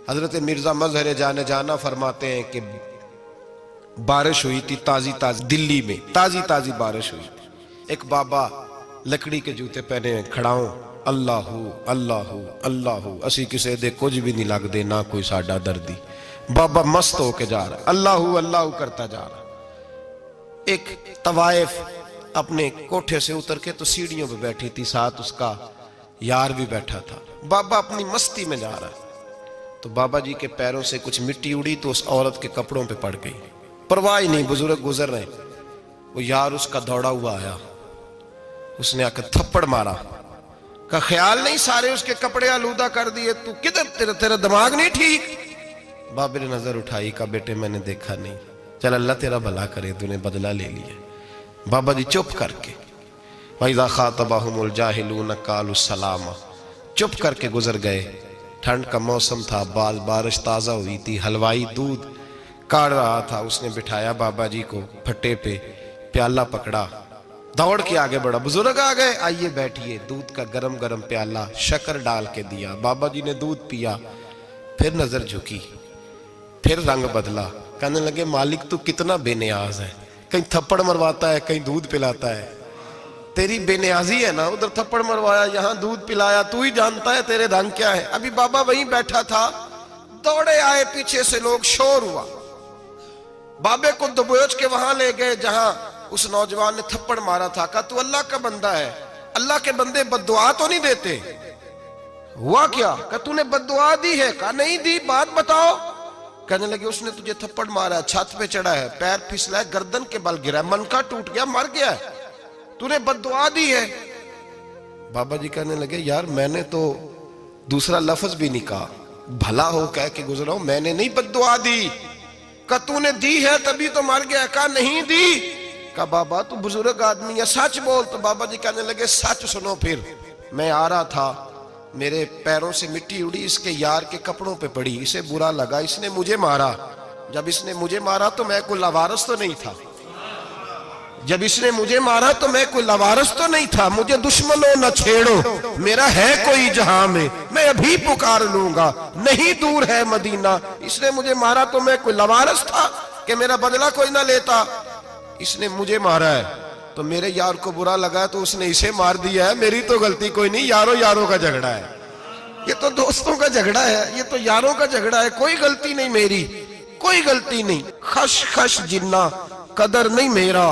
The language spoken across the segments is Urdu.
حضرت مرزا مظہر جانے جانا فرماتے ہیں کہ بارش ہوئی تھی تازی تازی دلی میں، تازی تازی بارش ہوئی تھی. ایک بابا لکڑی کے جوتے پہنے کھڑا ہوں، اللہ اللہ اللہ، اسی کسے دے کچھ بھی نہیں لگ دے، نہ کوئی ساڈا دردی. بابا مست ہو کے جا رہا، اللہ اللہ کرتا جا رہا. ایک طوائف اپنے کوٹھے سے اتر کے تو سیڑھیوں پہ بیٹھی تھی، ساتھ اس کا یار بھی بیٹھا تھا. بابا اپنی مستی میں جا رہا تو بابا جی کے پیروں سے کچھ مٹی اڑی تو اس عورت کے کپڑوں پہ پڑ گئی. پرواہ ہی نہیں، بزرگ گزر رہے. وہ یار اس کا دوڑا ہوا آیا، اس نے آ کے تھپڑ مارا. کا خیال نہیں سارے اس کے کپڑے آلودہ کر دیے، تو کدھر تیرا دماغ نہیں ٹھیک؟ بابے نے نظر اٹھائی، کہا بیٹے میں نے دیکھا نہیں، چل اللہ تیرا بھلا کرے، تو نے بدلہ لے لیا. بابا جی چپ کر کے وَإِذَا خَاطَبَهُمُ الْجَاهِلُونَ قَالُوا السَّلَامَ، چپ کر کے گزر گئے. ٹھنڈ کا موسم تھا، بارش تازہ ہوئی تھی، حلوائی دودھ کاڑ رہا تھا. اس نے بٹھایا بابا جی کو پھٹے پہ، پیالہ پکڑا، دوڑ کے آگے بڑھا. بزرگ آ گئے، آئیے بیٹھیے. دودھ کا گرم گرم پیالہ شکر ڈال کے دیا. بابا جی نے دودھ پیا، پھر نظر جھکی، پھر رنگ بدلا. کہنے لگے مالک تو کتنا بے نیاز ہے، کہیں تھپڑ مرواتا ہے، کہیں دودھ پلاتا ہے. تیری بے نیازی ہے نا، ادھر تھپڑ مروایا، یہاں دودھ پلایا، تو ہی جانتا ہے تیرے رنگ کیا ہے. ابھی بابا وہیں بیٹھا تھا، دوڑے آئے پیچھے سے لوگ، شور ہوا. بابے کو دبوچ کے وہاں لے گئے جہاں اس نوجوان نے تھپڑ مارا تھا. کہا تو اللہ کا بندہ ہے، اللہ کے بندے بد دعا تو نہیں دیتے. ہوا کیا؟ کہا تو نے بد دعا دی ہے؟ کہا نہیں دی، بات بتاؤ. کہنے لگے اس نے تجھے تھپڑ مارا ہے، چھت پہ چڑھا ہے، پیر پھسلا ہے، گردن کے بل گرا ہے، منکا ٹوٹ گیا، مر گیا ہے، تو نے بد دعا دی ہے. بابا جی کہنے لگے یار میں نے تو دوسرا لفظ بھی نہیں کہا، بھلا ہو کہہ کے گزرا ہوں، میں نے نہیں بد دعا دی. کہا تو نے دی ہے تبھی تو مر گیا. کہا نہیں دی. کہا بابا تو بزرگ آدمی ہے، سچ بول. تو بابا جی کہنے لگے سچ سنو. پھر میں آ رہا تھا، میرے پیروں سے مٹی اڑی، اس کے یار کے کپڑوں پہ پڑی، اسے برا لگا، اس نے مجھے مارا. جب اس نے مجھے مارا تو میں کوئی لاوارث تو نہیں تھا، جب اس نے مجھے مارا تو میں کوئی لاوارث تو نہیں تھا. مجھے دشمنوں نہ چھیڑو، میرا ہے کوئی جہاں میں ابھی پکار لوں گا، نہیں دور ہے مدینہ. اس نے مجھے مارا تو میں کوئی لاوارث تھا کہ میرا بدلہ کوئی نہ لیتا. اس نے مجھے مارا ہے تو میرے یار کو برا لگا تو اس نے اسے مار دیا ہے، میری تو غلطی کوئی نہیں. یاروں کا جھگڑا ہے، یہ تو دوستوں کا جھگڑا ہے، یہ تو یاروں کا جھگڑا ہے، کوئی غلطی نہیں میری، کوئی غلطی نہیں. خش خش جنہ قدر نہیں میرا،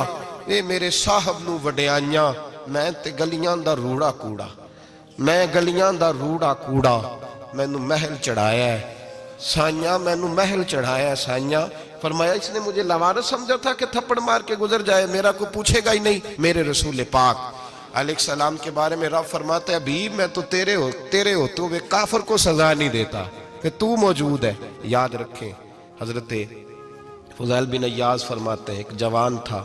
اے میرے صاحب نو وڈیاں، میں تے گلیاں دا روڑا کوڑا، میں گلیاں دا روڑا کوڑا. میں نو محل چڑھایا ہے سائیاں، میں نو محل چڑھایا ہے سائیاں. فرمایا اس نے مجھے لوارث سمجھا تھا کہ تھپڑ مار کے گزر جائے، میرا کو پوچھے گا ہی نہیں. میرے رسول پاک علیہ السلام کے بارے میں رب فرماتا ہے ابھی میں تو تیرے ہوتے ہوئے کافر کو سزا نہیں دیتا کہ تو موجود ہے. یاد رکھیں حضرت فضیل بن عیاض فرماتے ہیں ایک جوان تھا،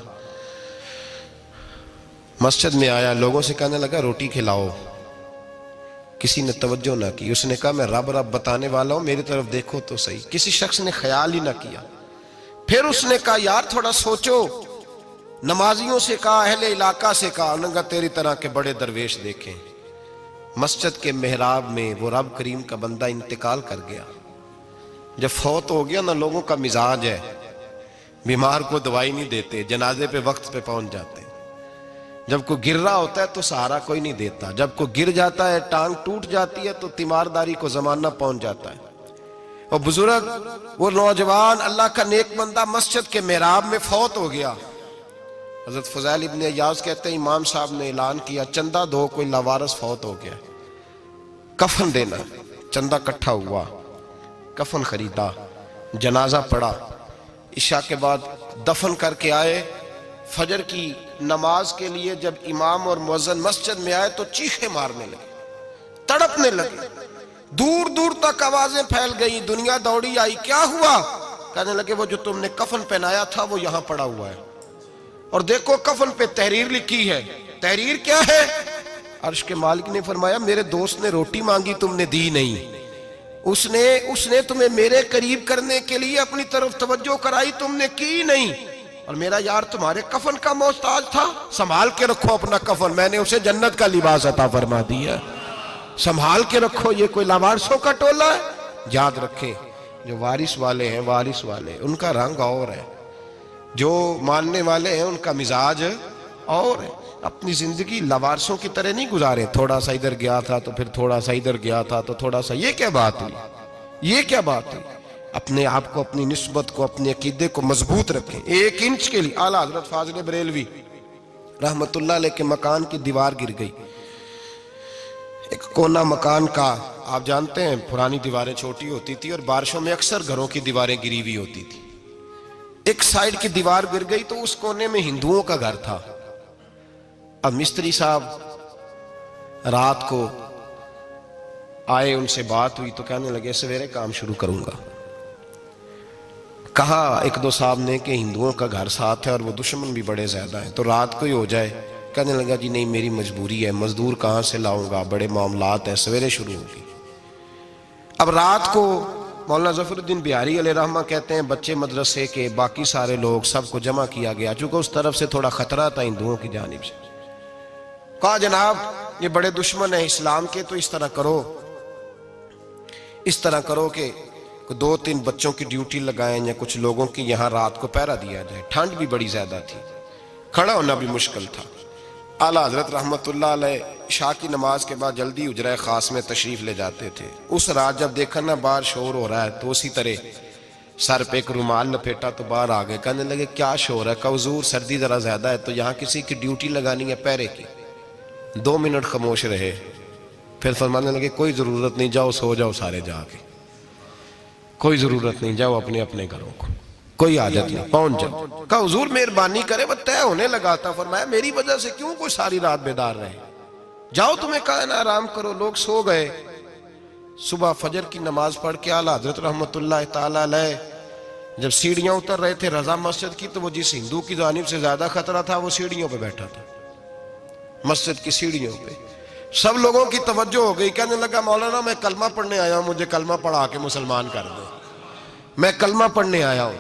مسجد میں آیا، لوگوں سے کہنے لگا روٹی کھلاؤ. کسی نے توجہ نہ کی. اس نے کہا میں رب بتانے والا ہوں، میری طرف دیکھو تو صحیح. کسی شخص نے خیال ہی نہ کیا. پھر اس نے کہا یار تھوڑا سوچو. نمازیوں سے کہا، اہل علاقہ سے کہا، انہوں نے کہا تیری طرح کے بڑے درویش دیکھیں. مسجد کے محراب میں وہ رب کریم کا بندہ انتقال کر گیا. جب فوت ہو گیا نا، لوگوں کا مزاج ہے، بیمار کو دوائی نہیں دیتے، جنازے پہ وقت پہ پہنچ جاتے. جب کوئی گر رہا ہوتا ہے تو سہارا کوئی نہیں دیتا، جب کوئی گر جاتا ہے، ٹانگ ٹوٹ جاتی ہے تو تیمارداری کو زمانہ پہنچ جاتا ہے. اور بزرگ وہ نوجوان اللہ کا نیک بندہ مسجد کے محراب میں فوت ہو گیا. حضرت فضیل ابن عیاض کہتے ہیں امام صاحب نے اعلان کیا چندہ دو، کوئی لاوارث فوت ہو گیا، کفن دینا. چندہ کٹھا ہوا، کفن خریدا، جنازہ پڑا. عشاء کے بعد دفن کر کے آئے. فجر کی نماز کے لیے جب امام اور مؤذن مسجد میں آئے تو چیخیں مارنے لگے، تڑپنے لگے. دور دور تک آوازیں پھیل گئی، دنیا دوڑی آئی. کیا ہوا؟ کہنے لگے وہ جو تم نے کفن پہنایا تھا وہ یہاں پڑا ہوا ہے، اور دیکھو کفن پہ تحریر لکھی ہے. تحریر کیا ہے؟ عرش کے مالک نے فرمایا میرے دوست نے روٹی مانگی تم نے دی نہیں، اس نے تمہیں میرے قریب کرنے کے لیے اپنی طرف توجہ کرائی، تم نے کی نہیں. اور میرا یار تمہارے کفن کا محتاج تھا، سنبھال کے رکھو اپنا کفن، میں نے اسے جنت کا لباس عطا فرما دیا، سنبھال کے رکھو. یہ کوئی لاوارثوں کا ٹولہ ہے؟ یاد رکھیں جو وارث والے ہیں، وارث والے ان کا رنگ اور ہے، جو ماننے والے ہیں ان کا مزاج اور ہے۔ اپنی زندگی لوارثوں کی طرح نہیں گزارے، تھوڑا سا ادھر گیا تھا تو پھر تھوڑا سا ادھر گیا تھا تو تھوڑا سا، یہ کیا بات ہوئی، یہ کیا بات ہوئی؟ اپنے آپ کو، اپنی نسبت کو، اپنے عقیدے کو مضبوط رکھیں۔ 1 انچ کے لیے اعلیٰ حضرت فاضل بریلوی رحمت اللہ علیہ کے مکان کی دیوار گر گئی، ایک کونا مکان کا، آپ جانتے ہیں پرانی دیواریں چھوٹی ہوتی تھی اور بارشوں میں اکثر گھروں کی دیواریں گری ہوئی ہوتی تھی، ایک سائیڈ کی دیوار گر گئی تو اس کونے میں ہندوؤں کا گھر تھا۔ اب مستری صاحب رات کو آئے، ان سے بات ہوئی تو کہنے لگے سویرے کام شروع کروں گا۔ کہا 1-2 صاحب نے کہ ہندوؤں کا گھر ساتھ ہے اور وہ دشمن بھی بڑے زیادہ ہیں، تو رات کو ہی ہو جائے۔ کہنے لگا جی نہیں، میری مجبوری ہے، مزدور کہاں سے لاؤں گا، بڑے معاملات ہیں، سویرے شروع ہوگی۔ اب رات کو مولانا ظفر الدین بہاری علیہ رحمہ کہتے ہیں بچے مدرسے کے، باقی سارے لوگ، سب کو جمع کیا گیا، چونکہ اس طرف سے تھوڑا خطرہ تھا ہندوؤں کی جانب سے۔ کہا جناب یہ بڑے دشمن ہیں اسلام کے، تو اس طرح کرو کہ 2-3 بچوں کی ڈیوٹی لگائیں یا کچھ لوگوں کی یہاں رات کو پہرا دیا جائے۔ ٹھنڈ بھی بڑی زیادہ تھی، کھڑا ہونا بھی مشکل تھا۔ اعلیٰ حضرت رحمت اللہ علیہ عشاء کی نماز کے بعد جلدی حجرہ خاص میں تشریف لے جاتے تھے۔ اس رات جب دیکھا نا باہر شور ہو رہا ہے تو اسی طرح سر پہ ایک رومال لپیٹا تو باہر آ گئے، کہنے لگے کیا شور ہے؟ کہا حضور سردی ذرا زیادہ ہے تو یہاں کسی کی ڈیوٹی لگانی ہے پہرے کی۔ 2 منٹ خاموش رہے، پھر فرمانے لگے کوئی ضرورت نہیں، جاؤ سو جاؤ سارے جا کے، کوئی ضرورت نہیں، جاؤ اپنے اپنے گھروں کو، کوئی حاجت نہیں، پہنچ جاؤ۔ کہا حضور مہربانی کرے، وہ طے ہونے لگا تھا۔ فرمایا میری وجہ سے کیوں کوئی ساری رات بیدار رہے، جاؤ تمہیں کہا نا آرام کرو۔ لوگ سو گئے۔ صبح فجر کی نماز پڑھ کے اعلیٰ حضرت رحمت اللہ تعالی علیہ جب سیڑھیاں اتر رہے تھے رضا مسجد کی، تو وہ جس ہندو کی جانب سے زیادہ خطرہ تھا وہ سیڑھیوں پہ بیٹھا تھا، مسجد کی سیڑھیوں پہ۔ سب لوگوں کی توجہ ہو گئی، کہنے لگا مولانا میں کلمہ پڑھنے آیا ہوں، مجھے کلمہ پڑھا کے مسلمان کر دو، میں کلمہ پڑھنے آیا ہوں،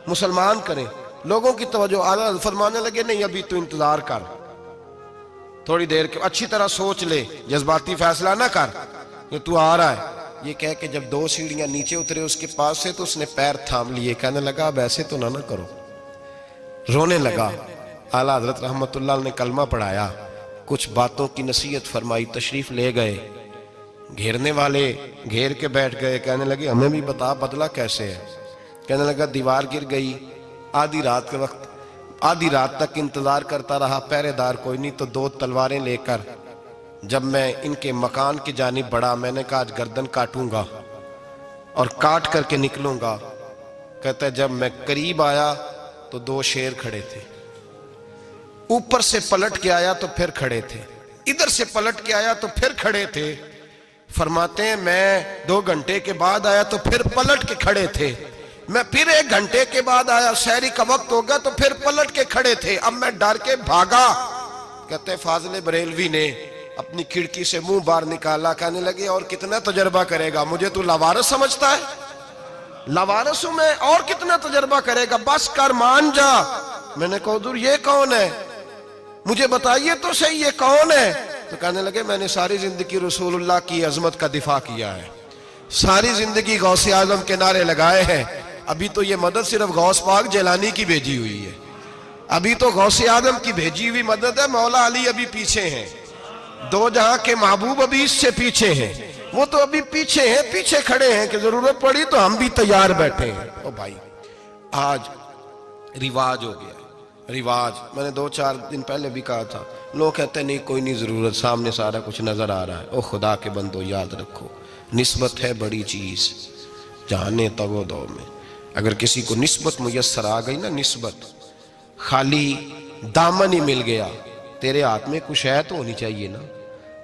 مسلمان کریں۔ لوگوں کی توجہ، اعلیٰ فرمانے لگے نہیں ابھی تو انتظار کر، تھوڑی دیر کے اچھی طرح سوچ لے، جذباتی فیصلہ نہ کر کہ تو آ رہا ہے۔ یہ کہہ کے جب 2 سیڑھیاں نیچے اترے اس کے پاس سے تو اس نے پیر تھام لیے، کہنے لگا اب ایسے تو نہ کرو، رونے لگا۔ اعلیٰ حضرت رحمت اللہ نے کلمہ پڑھایا، کچھ باتوں کی نصیحت فرمائی، تشریف لے گئے۔ گھیرنے والے گھیر کے بیٹھ گئے، کہنے لگے ہمیں بھی بتا بدلہ کیسے ہے۔ کہنے لگا دیوار گر گئی، آدھی رات کے وقت، آدھی رات تک انتظار کرتا رہا، پہرے دار کوئی نہیں، تو 2 تلواریں لے کر جب میں ان کے مکان کی جانب بڑھا، میں نے کہا آج گردن کاٹوں گا اور کاٹ کر کے نکلوں گا۔ کہتا ہے جب میں قریب آیا تو 2 شیر کھڑے تھے، اوپر سے پلٹ کے آیا تو پھر کھڑے تھے، ادھر سے پلٹ کے آیا تو پھر کھڑے تھے۔ فرماتے ہیں میں 2 گھنٹے کے بعد آیا تو پھر پلٹ کے کھڑے تھے، میں پھر 1 گھنٹے کے بعد آیا، سحری کا وقت ہو گیا تو پھر پلٹ کے کھڑے تھے، اب میں ڈر کے بھاگا۔ کہتے ہیں فاضل بریلوی نے اپنی کھڑکی سے منہ باہر نکالا، کہنے لگے اور کتنا تجربہ کرے گا، مجھے تو لاوارث سمجھتا ہے، لاوارث ہوں میں، اور کتنا تجربہ کرے گا، بس کر مان جا۔ میں نے کہا حضور یہ کون ہے، مجھے بتائیے تو صحیح یہ کون ہے۔ تو کہنے لگے میں نے ساری زندگی رسول اللہ کی عظمت کا دفاع کیا ہے، ساری زندگی غوث اعظم کے نعرے لگائے ہیں، ابھی تو یہ مدد صرف غوث پاک جیلانی کی بھیجی ہوئی ہے، ابھی تو غوث اعظم کی بھیجی ہوئی مدد ہے، مولا علی ابھی پیچھے ہیں، 2 جہاں کے محبوب ابھی اس سے پیچھے ہیں، وہ تو ابھی پیچھے ہیں، پیچھے کھڑے ہیں کہ ضرورت پڑی تو ہم بھی تیار بیٹھے ہیں۔ او بھائی آج رواج ہو گیا، رواج، میں نے 2-4 دن پہلے بھی کہا تھا، لوگ کہتے ہیں نہیں کوئی نہیں ضرورت، سامنے سارا کچھ نظر آ رہا ہے۔ او خدا کے بندو یاد رکھو، نسبت ہے بڑی چیز، جانے تو دو میں اگر کسی کو نسبت میسر آ گئی نا، نسبت، خالی دامن ہی مل گیا، تیرے ہاتھ میں کچھ ہے تو ہونی چاہیے نا،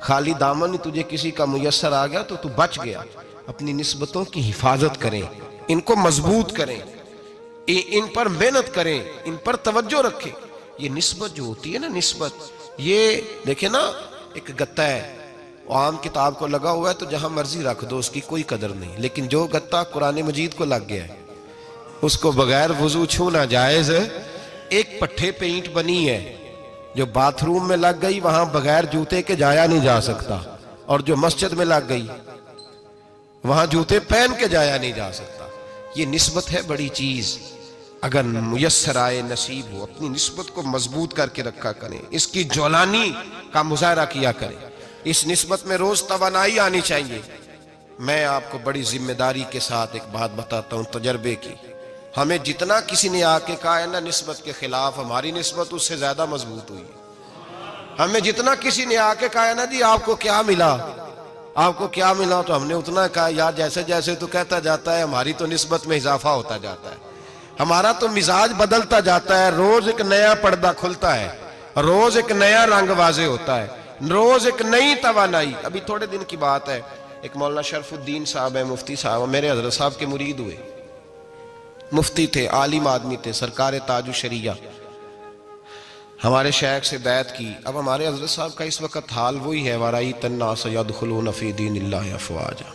خالی دامن ہی تجھے کسی کا میسر آ گیا تو بچ گیا۔ اپنی نسبتوں کی حفاظت کریں، ان کو مضبوط کریں، ان پر محنت کریں، ان پر توجہ رکھیں۔ یہ نسبت جو ہوتی ہے نا، نسبت، یہ دیکھیں نا ایک گتا ہے، عام کتاب کو لگا ہوا ہے تو جہاں مرضی رکھ دو، اس کی کوئی قدر نہیں، لیکن جو گتا قرآن مجید کو لگ گیا ہے اس کو بغیر وضو چھونا جائز ہے۔ ایک پٹھے پہ اینٹ بنی ہے، جو باتھ روم میں لگ گئی وہاں بغیر جوتے کے جایا نہیں جا سکتا، اور جو مسجد میں لگ گئی وہاں جوتے پہن کے جایا نہیں جا سکتا. یہ نسبت ہے بڑی چیز. اگر میسر آئے نصیب ہو اپنی نسبت کو مضبوط کر کے رکھا کریں, اس کی جولانی کا مظاہرہ کیا کریں. اس نسبت میں روز توانائی آنی چاہیے. میں آپ کو بڑی ذمہ داری کے ساتھ ایک بات بتاتا ہوں تجربے کی. ہمیں جتنا کسی نے آ کے کہا ہے نا نسبت کے خلاف, ہماری نسبت اس سے زیادہ مضبوط ہوئی. ہمیں جتنا کسی نے آ کے کہا ہے نا جی آپ کو کیا ملا, آپ کو کیا ملا, تو ہم نے اتنا کہا یار جیسے جیسے تو کہتا جاتا ہے ہماری تو نسبت میں اضافہ ہوتا جاتا ہے, ہمارا تو مزاج بدلتا جاتا ہے. روز ایک نیا پردہ کھلتا ہے, روز ایک نیا رنگ واضح ہوتا ہے, روز ایک نئی توانائی. ابھی تھوڑے دن کی بات ہے, ایک مولانا شرف الدین صاحب ہے, مفتی صاحب, میرے حضرت صاحب کے مرید ہوئے. مفتی تھے, عالم آدمی تھے, سرکار تاج الشریعہ, ہمارے شیخ سے بیعت کی. اب ہمارے حضرت صاحب کا اس وقت حال وہی ہے وَرَأَيْتَ النَّاسَ يَدْخُلُونَ فِي دِينِ اللَّهِ أَفْوَاجًا.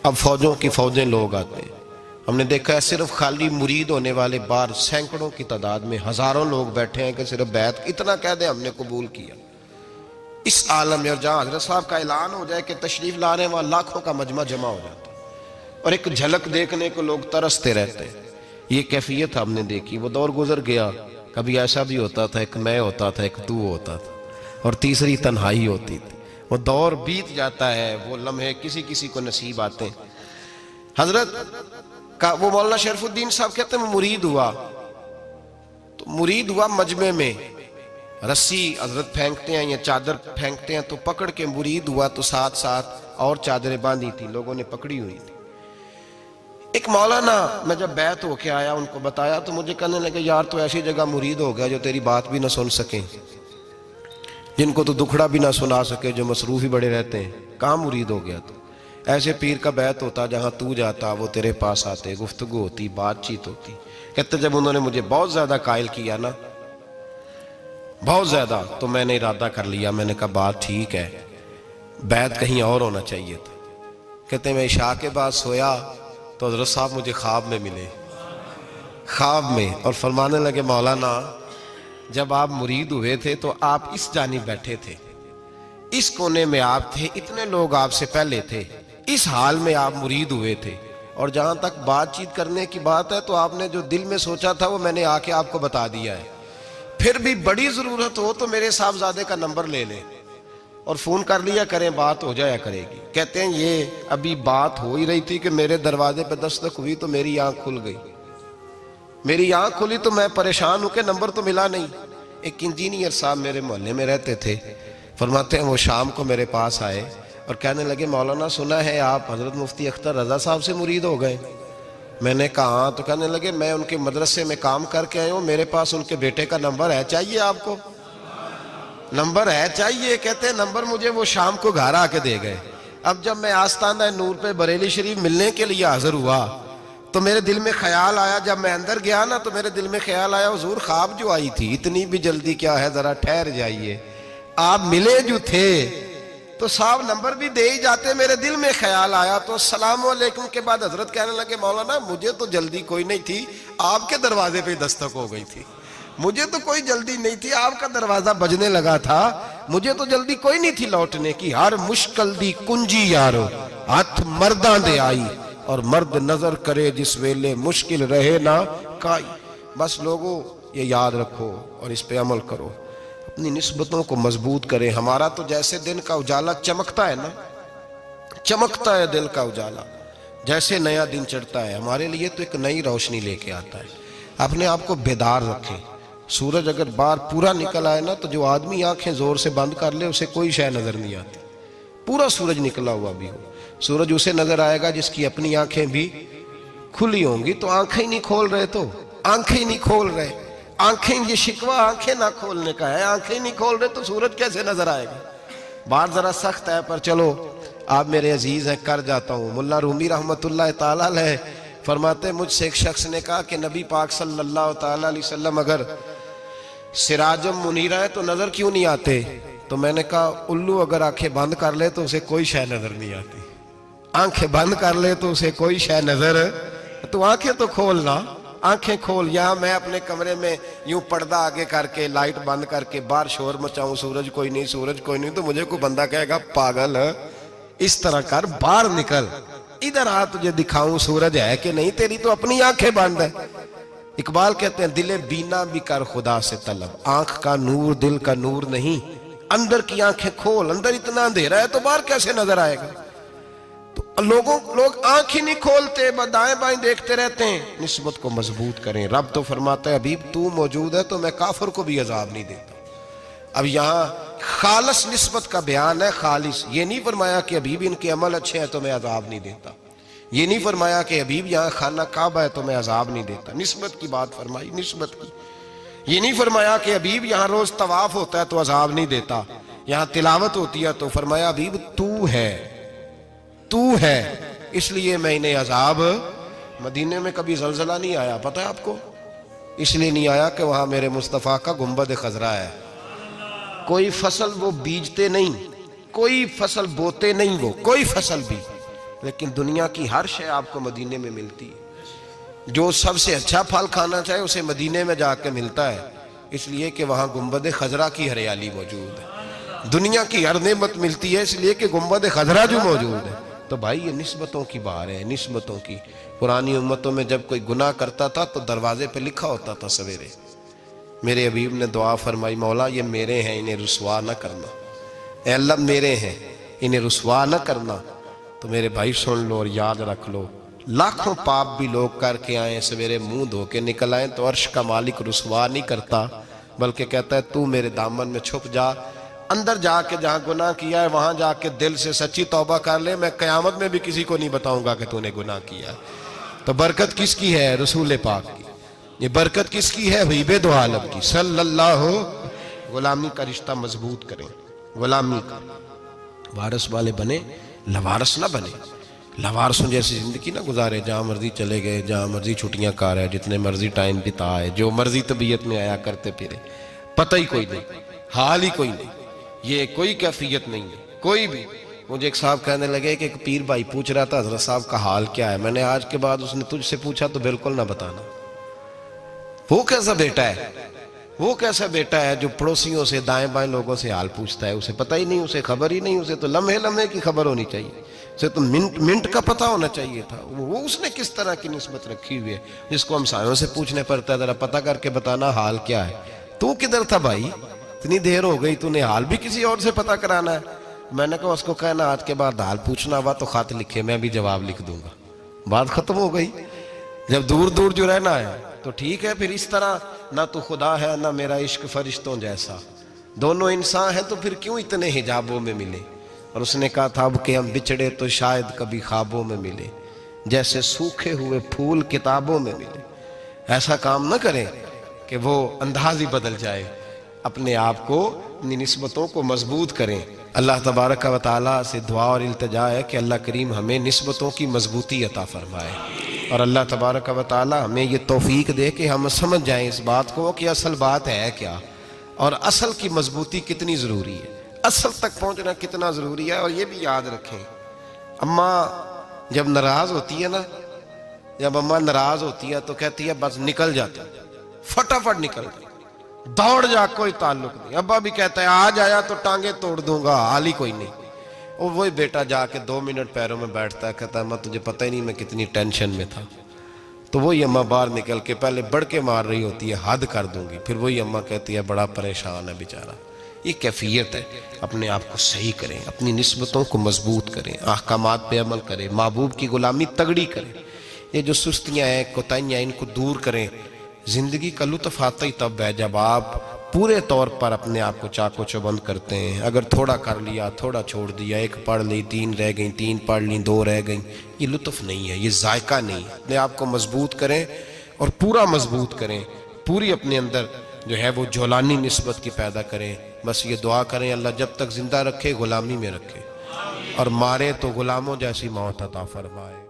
اب فوجوں کی فوجیں لوگ آتے ہیں. ہم نے دیکھا ہے صرف خالی مرید ہونے والے باہر سینکڑوں کی تعداد میں ہزاروں لوگ بیٹھے ہیں کہ صرف بیعت اتنا کہہ دیں ہم نے قبول کیا. اس عالم میں اور جہاں حضرت صاحب کا اعلان ہو جائے کہ تشریف لا رہے ہیں وہاں لاکھوں کا مجمع جمع ہو جاتا ہے اور ایک جھلک دیکھنے کو لوگ ترستے رہتے ہیں. یہ کیفیت ہم نے دیکھی. وہ دور گزر گیا. کبھی ایسا بھی ہوتا تھا ایک میں ہوتا تھا, ایک تو ہوتا تھا, اور تیسری تنہائی ہوتی تھی. وہ دور بیت جاتا ہے, وہ لمحے کسی کسی کو نصیب آتے ہیں. حضرت کا وہ مولانا شرف الدین صاحب کہتے ہیں مرید ہوا, تو مرید ہوا مجمع میں, رسی حضرت پھینکتے ہیں یا چادر پھینکتے ہیں تو پکڑ کے مرید ہوا, تو ساتھ ساتھ اور چادریں باندھی تھی, لوگوں نے پکڑی ہوئی تھی. ایک مولانا, میں جب بیعت ہو کے آیا ان کو بتایا تو مجھے کہنے لگے یار تو ایسی جگہ مرید ہو گیا جو تیری بات بھی نہ سن سکیں, جن کو تو دکھڑا بھی نہ سنا سکے, جو مصروف ہی بڑے رہتے ہیں. کہاں مرید ہو گیا تو؟ ایسے پیر کا بیعت ہوتا جہاں تو جاتا وہ تیرے پاس آتے, گفتگو ہوتی, بات چیت ہوتی. کہتے جب انہوں نے مجھے بہت زیادہ قائل کیا نا, بہت زیادہ, تو میں نے ارادہ کر لیا. میں نے کہا بات ٹھیک ہے, بیعت کہیں اور ہونا چاہیے تھا. کہتے میں عشاء کے بعد سویا تو حضرت صاحب مجھے خواب میں ملے, خواب میں, اور فرمانے لگے مولانا جب آپ مرید ہوئے تھے تو آپ اس جانب بیٹھے تھے, اس کونے میں آپ تھے, اتنے لوگ آپ سے پہلے تھے, اس حال میں آپ مرید ہوئے تھے, اور جہاں تک بات چیت کرنے کی بات ہے تو آپ نے جو دل میں سوچا تھا وہ میں نے آ کے آپ کو بتا دیا ہے. پھر بھی بڑی ضرورت ہو تو میرے صاحبزادے کا نمبر لے لیں اور فون کر لیا کریں, بات ہو جایا کرے گی. کہتے ہیں یہ ابھی بات ہو ہی رہی تھی کہ میرے دروازے پہ دستک ہوئی تو میری آنکھ کھل گئی. میری آنکھ کھلی تو میں پریشان ہوں کہ نمبر تو ملا نہیں. ایک انجینئر صاحب میرے محلے میں رہتے تھے, فرماتے ہیں وہ شام کو میرے پاس آئے اور کہنے لگے مولانا سنا ہے آپ حضرت مفتی اختر رضا صاحب سے مرید ہو گئے. میں نے کہا ہاں. تو کہنے لگے میں ان کے مدرسے میں کام کر کے آئے ہوں, میرے پاس ان کے بیٹے کا نمبر ہے, چاہیے آپ کو؟ نمبر ہے چاہیے. کہتے ہیں نمبر مجھے وہ شام کو گھر آ کے دے گئے. اب جب میں آستانہ نور پہ بریلی شریف ملنے کے لیے حاضر ہوا تو میرے دل میں خیال آیا, جب میں اندر گیا نا تو میرے دل میں خیال آیا حضور خواب جو آئی تھی اتنی بھی جلدی کیا ہے, ذرا ٹھہر جائیے, آپ ملے جو تھے تو صاحب نمبر بھی دے ہی جاتے. میرے دل میں خیال آیا تو السلام علیکم کے بعد حضرت کہنے لگے مولانا مجھے تو جلدی کوئی نہیں تھی, آپ کے دروازے پہ دستک ہو گئی تھی, مجھے تو کوئی جلدی نہیں تھی, آپ کا دروازہ بجنے لگا تھا, مجھے تو جلدی کوئی نہیں تھی لوٹنے کی. ہر مشکل دی کنجی یارو ہاتھ مرداں دے آئی, اور مرد نظر کرے جس ویلے مشکل رہے نہ کائی. بس لوگوں یہ یاد رکھو اور اس پہ عمل کرو, اپنی نسبتوں کو مضبوط کریں. ہمارا تو جیسے دن کا اجالا چمکتا ہے نا, چمکتا ہے دل کا اجالا, جیسے نیا دن چڑھتا ہے ہمارے لیے تو ایک نئی روشنی لے کے آتا ہے. اپنے آپ کو بیدار رکھیں. سورج اگر باہر پورا نکل آئے نا تو جو آدمی آنکھیں زور سے بند کر لے اسے کوئی شے نظر نہیں آتی. پورا سورج نکلا ہوا بھی ہو, سورج اسے نظر آئے گا جس کی اپنی آنکھیں بھی کھلی ہوں گی. تو آنکھیں نہیں کھول رہے, تو آنکھیں نہیں کھول رہے, آنکھیں, یہ شکوہ آنکھیں نہ کھولنے کا ہے, آنکھیں نہیں کھول رہے تو سورج کیسے نظر آئے گا. بات ذرا سخت ہے پر چلو آپ میرے عزیز ہیں کر جاتا ہوں. ملا رومی رحمت اللہ تعالیٰ علیہ فرماتے مجھ سے ایک شخص نے کہا کہ نبی پاک صلی اللہ تعالیٰ علیہ وسلم اگر سراجم منیرہ ہے تو نظر کیوں نہیں آتے؟ تو میں نے کہا الو اگر آنکھیں بند کر لے تو اسے کوئی شے نظر نہیں آتی. آنکھیں بند کر لے تو اسے کوئی شے نظر, تو آنکھیں تو کھولنا, آنکھیں کھول. یہاں میں اپنے کمرے میں یوں پردہ آگے کر کے لائٹ بند کر کے باہر شور مچاؤں, سورج کوئی نہیں, سورج کوئی نہیں, تو مجھے کوئی بندہ کہے گا پاگل, اس طرح کر, باہر نکل, ادھر آ تجھے دکھاؤں سورج ہے کہ نہیں، تیری تو اپنی آنکھیں بند ہے۔ اقبال کہتے ہیں دل بینا بھی کر خدا سے طلب، آنکھ کا نور دل کا نور نہیں، اندر کی آنکھیں کھول، اندر اتنا اندھیرا ہے تو باہر کیسے نظر آئے گا؟ تو لوگ آنکھ ہی نہیں کھولتے، دائیں بائیں دیکھتے رہتے ہیں۔ نسبت کو مضبوط کریں۔ رب تو فرماتا ہے حبیب تو موجود ہے تو میں کافر کو بھی عذاب نہیں دیتا۔ اب یہاں خالص نسبت کا بیان ہے، خالص، یہ نہیں فرمایا کہ حبیب ان کے عمل اچھے ہیں تو میں عذاب نہیں دیتا، یہ نہیں فرمایا کہ حبیب یہاں خانہ کعبہ ہے تو میں عذاب نہیں دیتا، نسبت کی بات فرمائی، نسبت کی۔ یہ نہیں فرمایا کہ حبیب یہاں روز طواف ہوتا ہے تو عذاب نہیں دیتا، یہاں تلاوت ہوتی ہے تو فرمایا حبیب تو ہے اس لیے میں انہیں عذاب۔ مدینے میں کبھی زلزلہ نہیں آیا، پتہ ہے آپ کو؟ اس لیے نہیں آیا کہ وہاں میرے مصطفیٰ کا گنبد خضرا ہے۔ کوئی فصل وہ بیجتے نہیں، کوئی فصل بوتے نہیں، وہ کوئی فصل بھی، لیکن دنیا کی ہر شے آپ کو مدینے میں ملتی ہے۔ جو سب سے اچھا پھل کھانا چاہے اسے مدینے میں جا کے ملتا ہے، اس لیے کہ وہاں گنبد خضرا کی ہریالی موجود ہے۔ دنیا کی ہر نعمت ملتی ہے اس لیے کہ گنبد خضرا جو موجود ہے۔ تو بھائی یہ نسبتوں کی بار ہے، نسبتوں کی۔ پرانی امتوں میں جب کوئی گناہ کرتا تھا تو دروازے پہ لکھا ہوتا تھا سویرے، میرے حبیب نے دعا فرمائی مولا یہ میرے ہیں انہیں رسوا نہ کرنا، اے اللہ میرے ہیں انہیں رسوا نہ کرنا۔ تو میرے بھائی سن لو اور یاد رکھ لو، لاکھوں پاپ بھی لوگ کر کے آئیں، سویرے منہ دھو کے نکل آئیں تو عرش کا مالک رسوا نہیں کرتا، بلکہ کہتا ہے تو میرے دامن میں چھپ جا، اندر جا کے جہاں گناہ کیا ہے وہاں جا کے دل سے سچی توبہ کر لے، میں قیامت میں بھی کسی کو نہیں بتاؤں گا کہ تو نے گناہ کیا ہے۔ تو برکت کس کی ہے؟ رسول پاک کی۔ یہ برکت کس کی ہے؟ حبیب دو عالم کی صلی اللہ۔ غلامی کا رشتہ مضبوط کریں، غلامی کا، وارث والے بنے، لوارث نہ بنے۔ لوارثوں جیسی زندگی نہ گزارے، جہاں مرضی چلے گئے، جہاں مرضی چھٹیاں کار ہے، جتنے مرضی ٹائم بتا ہے، جو مرضی طبیعت میں آیا کرتے پھرے، پتہ ہی کوئی نہیں، حال ہی کوئی نہیں، یہ کوئی کیفیت نہیں ہے کوئی بھی۔ مجھے ایک صاحب کہنے لگے کہ ایک پیر بھائی پوچھ رہا تھا حضرت صاحب کا حال کیا ہے، میں نے آج کے بعد اس نے تجھ سے پوچھا تو بالکل نہ بتانا۔ وہ کیسا بیٹا ہے، وہ کیسا بیٹا ہے جو پڑوسیوں سے دائیں بائیں لوگوں سے حال پوچھتا ہے، اسے پتہ ہی نہیں، اسے خبر ہی نہیں، اسے تو لمحے لمحے کی خبر ہونی چاہیے، اسے تو منٹ کا پتہ ہونا چاہیے تھا۔ وہ اس نے کس طرح کی نسبت رکھی ہوئی ہے جس کو ہم سایوں سے پوچھنے پڑتا ہے ذرا پتہ کر کے بتانا حال کیا ہے۔ تو کدھر تھا بھائی، اتنی دیر ہو گئی، تو نے حال بھی کسی اور سے پتہ کرانا ہے۔ میں نے کہا اس کو کہنا آج کے بعد حال پوچھنا ہوا تو خط لکھے، میں بھی جواب لکھ دوں گا، بات ختم ہو گئی۔ جب دور دور جو رہنا ہے تو ٹھیک ہے، پھر اس طرح نہ تو خدا ہے نہ میرا عشق فرشتوں جیسا، دونوں انسان ہیں تو پھر کیوں اتنے حجابوں میں ملے؟ اور اس نے کہا تھا اب کہ ہم بچھڑے تو شاید کبھی خوابوں میں ملے، جیسے سوکھے ہوئے پھول کتابوں میں ملے۔ ایسا کام نہ کریں کہ وہ انداز ہی بدل جائے، اپنے آپ کو، اپنی نسبتوں کو مضبوط کریں۔ اللہ تبارک و تعالیٰ سے دعا اور التجا ہے کہ اللہ کریم ہمیں نسبتوں کی مضبوطی عطا فرمائے، اور اللہ تبارک و تعالیٰ ہمیں یہ توفیق دے کہ ہم سمجھ جائیں اس بات کو کہ اصل بات ہے کیا، اور اصل کی مضبوطی کتنی ضروری ہے، اصل تک پہنچنا کتنا ضروری ہے۔ اور یہ بھی یاد رکھیں، اماں جب ناراض ہوتی ہے نا، جب اماں ناراض ہوتی ہے تو کہتی ہے بس نکل جاتا، فٹافٹ نکل جاتا، دوڑ جا، کوئی تعلق نہیں۔ ابا بھی کہتا ہے آج آیا تو ٹانگیں توڑ دوں گا، حال ہی کوئی نہیں۔ اور وہی بیٹا جا کے 2 منٹ پیروں میں بیٹھتا ہے، کہتا ہے اماں تجھے پتہ ہی نہیں میں کتنی ٹینشن میں تھا۔ تو وہی اماں باہر نکل کے پہلے بڑھ کے مار رہی ہوتی ہے حد کر دوں گی، پھر وہی اماں کہتی ہے بڑا پریشان ہے بیچارہ۔ یہ کیفیت ہے، اپنے آپ کو صحیح کریں، اپنی نسبتوں کو مضبوط کریں، احکامات پہ عمل کریں، محبوب کی غلامی تگڑی کریں۔ یہ جو سستیاں ہیں، کوتاہیاں ہیں، ان کو دور کریں۔ زندگی کا لطف آتا ہی تب ہے جب آپ پورے طور پر اپنے آپ کو چاق و چوبند کرتے ہیں۔ اگر تھوڑا کر لیا، تھوڑا چھوڑ دیا، 1 پڑھ لی، 3 رہ گئیں، 3 پڑھ لیں، 2 رہ گئیں، یہ لطف نہیں ہے، یہ ذائقہ نہیں ہے۔ اپنے آپ کو مضبوط کریں اور پورا مضبوط کریں، پوری اپنے اندر جو ہے وہ جولانی نسبت کی پیدا کریں۔ بس یہ دعا کریں اللہ جب تک زندہ رکھے غلامی میں رکھے، اور مارے تو غلاموں جیسی موت عطا فرمائے۔